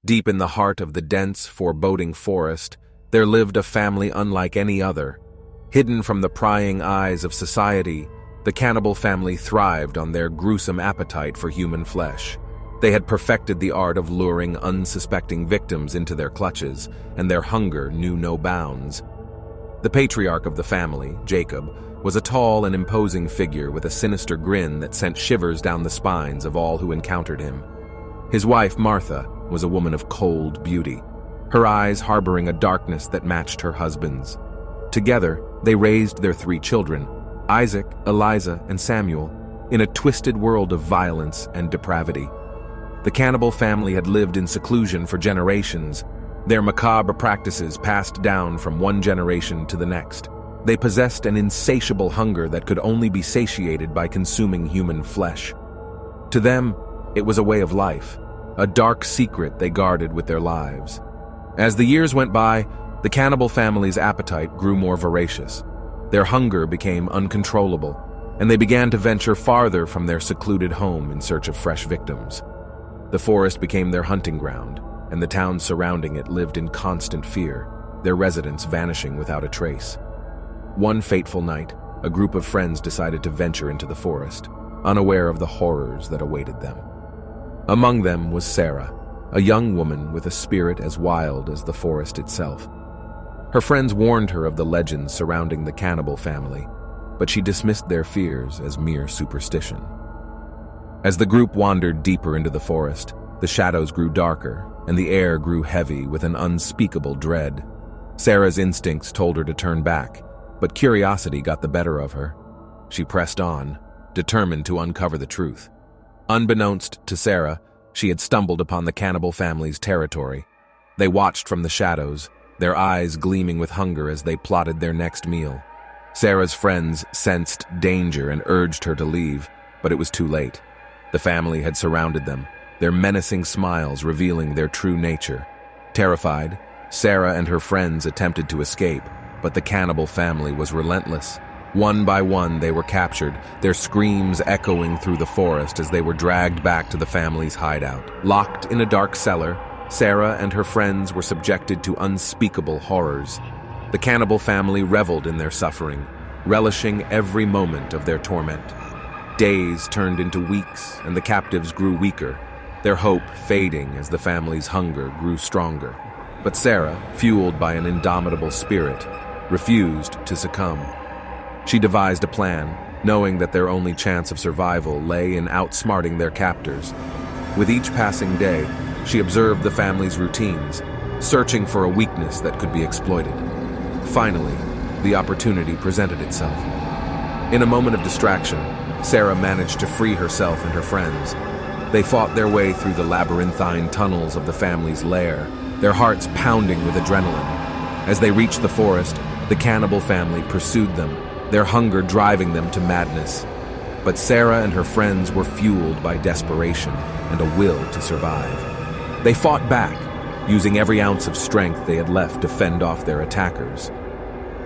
Deep in the heart of the dense, foreboding forest, there lived a family unlike any other. Hidden from the prying eyes of society, the cannibal family thrived on their gruesome appetite for human flesh. They had perfected the art of luring unsuspecting victims into their clutches, and their hunger knew no bounds. The patriarch of the family, Jacob, was a tall and imposing figure with a sinister grin that sent shivers down the spines of all who encountered him. His wife, Martha, was a woman of cold beauty, her eyes harboring a darkness that matched her husband's. Together, they raised their 3 children, Isaac, Eliza, and Samuel, in a twisted world of violence and depravity. The cannibal family had lived in seclusion for generations, their macabre practices passed down from one generation to the next. They possessed an insatiable hunger that could only be satiated by consuming human flesh. To them, it was a way of life, a dark secret they guarded with their lives. As the years went by, the cannibal family's appetite grew more voracious. Their hunger became uncontrollable, and they began to venture farther from their secluded home in search of fresh victims. The forest became their hunting ground, and the towns surrounding it lived in constant fear, their residents vanishing without a trace. One fateful night, a group of friends decided to venture into the forest, unaware of the horrors that awaited them. Among them was Sarah, a young woman with a spirit as wild as the forest itself. Her friends warned her of the legends surrounding the cannibal family, but she dismissed their fears as mere superstition. As the group wandered deeper into the forest, the shadows grew darker, and the air grew heavy with an unspeakable dread. Sarah's instincts told her to turn back, but curiosity got the better of her. She pressed on, determined to uncover the truth. Unbeknownst to Sarah, she had stumbled upon the cannibal family's territory. They watched from the shadows, their eyes gleaming with hunger as they plotted their next meal. Sarah's friends sensed danger and urged her to leave, but it was too late. The family had surrounded them, their menacing smiles revealing their true nature. Terrified, Sarah and her friends attempted to escape, but the cannibal family was relentless. One by one, they were captured, their screams echoing through the forest as they were dragged back to the family's hideout. Locked in a dark cellar, Sarah and her friends were subjected to unspeakable horrors. The cannibal family reveled in their suffering, relishing every moment of their torment. Days turned into weeks, and the captives grew weaker, their hope fading as the family's hunger grew stronger. But Sarah, fueled by an indomitable spirit, refused to succumb. She devised a plan, knowing that their only chance of survival lay in outsmarting their captors. With each passing day, she observed the family's routines, searching for a weakness that could be exploited. Finally, the opportunity presented itself. In a moment of distraction, Sarah managed to free herself and her friends. They fought their way through the labyrinthine tunnels of the family's lair, their hearts pounding with adrenaline. As they reached the forest, the cannibal family pursued them, their hunger driving them to madness. But Sarah and her friends were fueled by desperation and a will to survive. They fought back, using every ounce of strength they had left to fend off their attackers.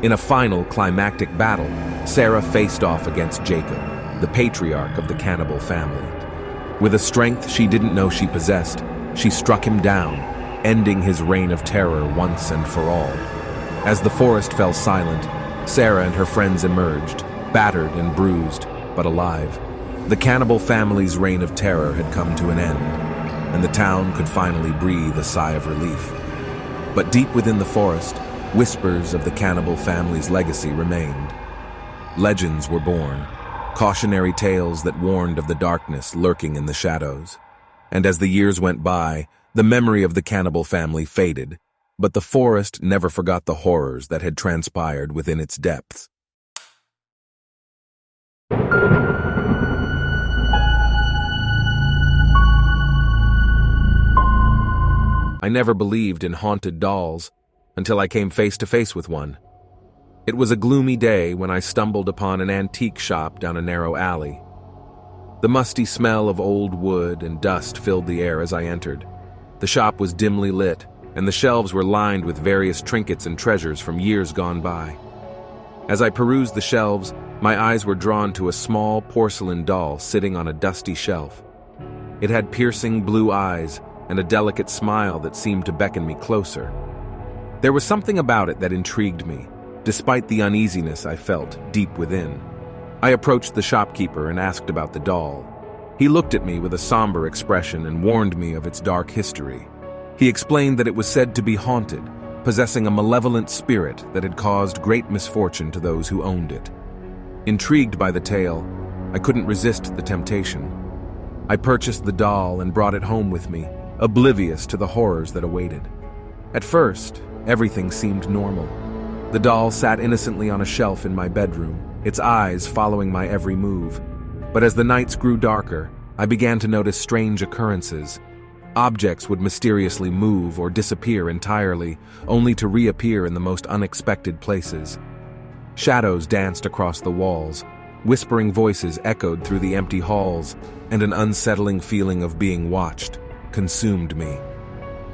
In a final climactic battle, Sarah faced off against Jacob, the patriarch of the cannibal family. With a strength she didn't know she possessed, she struck him down, ending his reign of terror once and for all. As the forest fell silent, Sarah and her friends emerged, battered and bruised, but alive. The cannibal family's reign of terror had come to an end, and the town could finally breathe a sigh of relief. But deep within the forest, whispers of the cannibal family's legacy remained. Legends were born, cautionary tales that warned of the darkness lurking in the shadows. And as the years went by, the memory of the cannibal family faded, but the forest never forgot the horrors that had transpired within its depths. I never believed in haunted dolls until I came face to face with one. It was a gloomy day when I stumbled upon an antique shop down a narrow alley. The musty smell of old wood and dust filled the air as I entered. The shop was dimly lit, and the shelves were lined with various trinkets and treasures from years gone by. As I perused the shelves, my eyes were drawn to a small porcelain doll sitting on a dusty shelf. It had piercing blue eyes, and a delicate smile that seemed to beckon me closer. There was something about it that intrigued me, despite the uneasiness I felt deep within. I approached the shopkeeper and asked about the doll. He looked at me with a somber expression and warned me of its dark history. He explained that it was said to be haunted, possessing a malevolent spirit that had caused great misfortune to those who owned it. Intrigued by the tale, I couldn't resist the temptation. I purchased the doll and brought it home with me, oblivious to the horrors that awaited. At first, everything seemed normal. The doll sat innocently on a shelf in my bedroom, its eyes following my every move. But as the nights grew darker, I began to notice strange occurrences. Objects would mysteriously move or disappear entirely, only to reappear in the most unexpected places. Shadows danced across the walls, whispering voices echoed through the empty halls, and an unsettling feeling of being watched consumed me.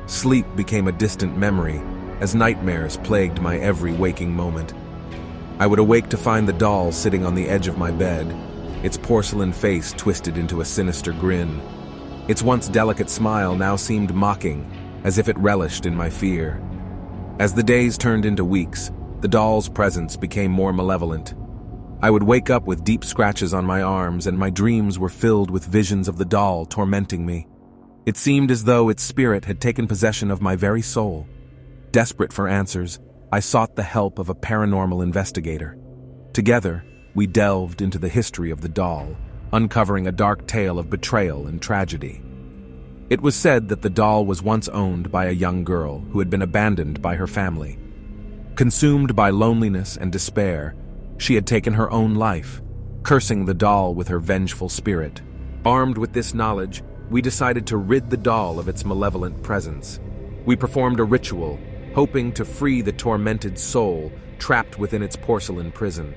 Sleep became a distant memory, as nightmares plagued my every waking moment. I would awake to find the doll sitting on the edge of my bed, its porcelain face twisted into a sinister grin. Its once delicate smile now seemed mocking, as if it relished in my fear. As the days turned into weeks, the doll's presence became more malevolent. I would wake up with deep scratches on my arms, and my dreams were filled with visions of the doll tormenting me. It seemed as though its spirit had taken possession of my very soul. Desperate for answers, I sought the help of a paranormal investigator. Together, we delved into the history of the doll, uncovering a dark tale of betrayal and tragedy. It was said that the doll was once owned by a young girl who had been abandoned by her family. Consumed by loneliness and despair, she had taken her own life, cursing the doll with her vengeful spirit. Armed with this knowledge, we decided to rid the doll of its malevolent presence. We performed a ritual, hoping to free the tormented soul trapped within its porcelain prison.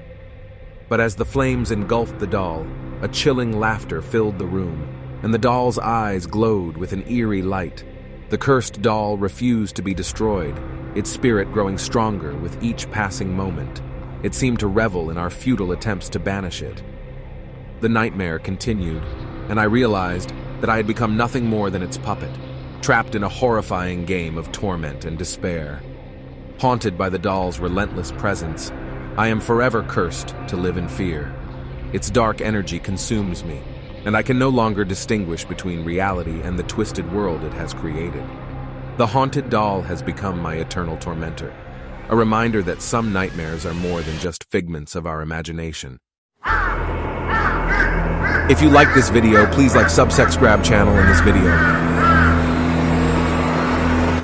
But as the flames engulfed the doll, a chilling laughter filled the room, and the doll's eyes glowed with an eerie light. The cursed doll refused to be destroyed, its spirit growing stronger with each passing moment. It seemed to revel in our futile attempts to banish it. The nightmare continued, and I realized that I had become nothing more than its puppet, trapped in a horrifying game of torment and despair. Haunted by the doll's relentless presence, I am forever cursed to live in fear. Its dark energy consumes me, and I can no longer distinguish between reality and the twisted world it has created. The haunted doll has become my eternal tormentor, a reminder that some nightmares are more than just figments of our imagination. If you like this video, please like subscribe channel in this video.